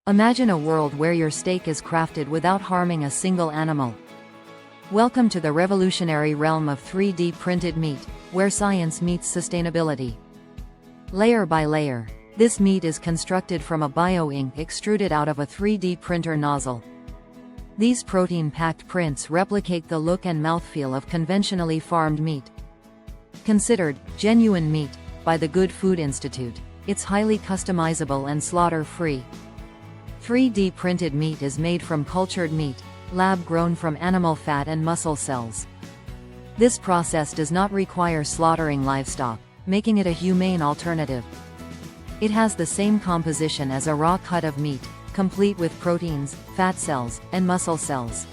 Imagine a world where your steak is crafted without harming a single animal. Welcome to the revolutionary realm of 3D printed meat, where science meets sustainability. Layer by layer, this meat is constructed from a bio-ink extruded out of a 3D printer nozzle. These protein-packed prints replicate the look and mouthfeel of conventionally farmed meat. Considered genuine meat by the Good Food Institute, it's highly customizable and slaughter-free. 3D printed meat is made from cultured meat, lab-grown from animal fat and muscle cells. This process does not require slaughtering livestock, making it a humane alternative. It has the same composition as a raw cut of meat, complete with proteins, fat cells, and muscle cells.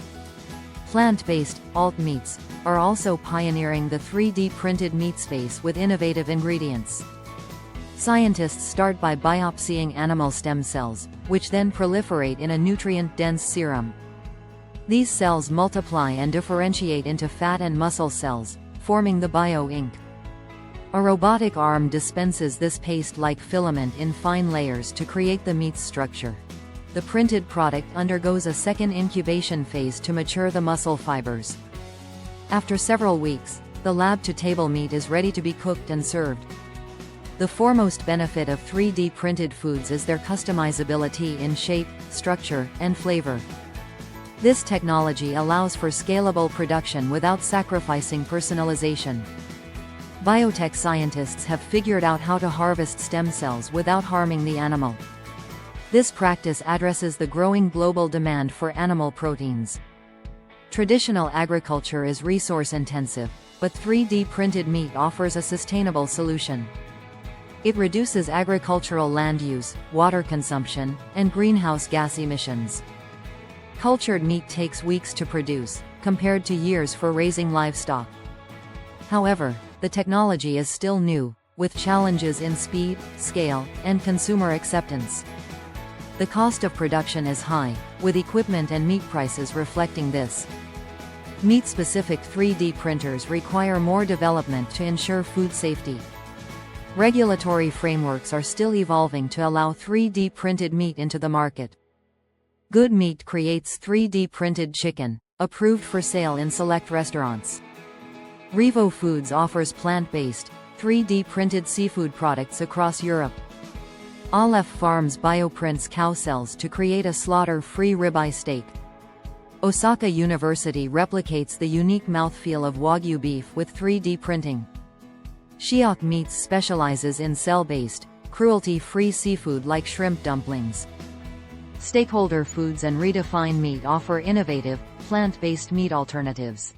Plant-based, alt meats, are also pioneering the 3D printed meat space with innovative ingredients. Scientists start by biopsying animal stem cells, which then proliferate in a nutrient-dense serum. These cells multiply and differentiate into fat and muscle cells, forming the bio-ink. A robotic arm dispenses this paste-like filament in fine layers to create the meat's structure. The printed product undergoes a second incubation phase to mature the muscle fibers. After several weeks, the lab-to-table meat is ready to be cooked and served. The foremost benefit of 3D printed foods is their customizability in shape, structure, and flavor. This technology allows for scalable production without sacrificing personalization. Biotech scientists have figured out how to harvest stem cells without harming the animal. This practice addresses the growing global demand for animal proteins. Traditional agriculture is resource-intensive, but 3D printed meat offers a sustainable solution. It reduces agricultural land use, water consumption, and greenhouse gas emissions. Cultured meat takes weeks to produce, compared to years for raising livestock. However, the technology is still new, with challenges in speed, scale, and consumer acceptance. The cost of production is high, with equipment and meat prices reflecting this. Meat-specific 3D printers require more development to ensure food safety. Regulatory frameworks are still evolving to allow 3D printed meat into the market. Good Meat creates 3D printed chicken, approved for sale in select restaurants. Revo Foods offers plant-based, 3D printed seafood products across Europe. Aleph Farms bioprints cow cells to create a slaughter-free ribeye steak. Osaka University replicates the unique mouthfeel of Wagyu beef with 3D printing. Shiok Meats specializes in cell-based, cruelty-free seafood like shrimp dumplings. Stakeholder Foods and Redefine Meat offer innovative, plant-based meat alternatives.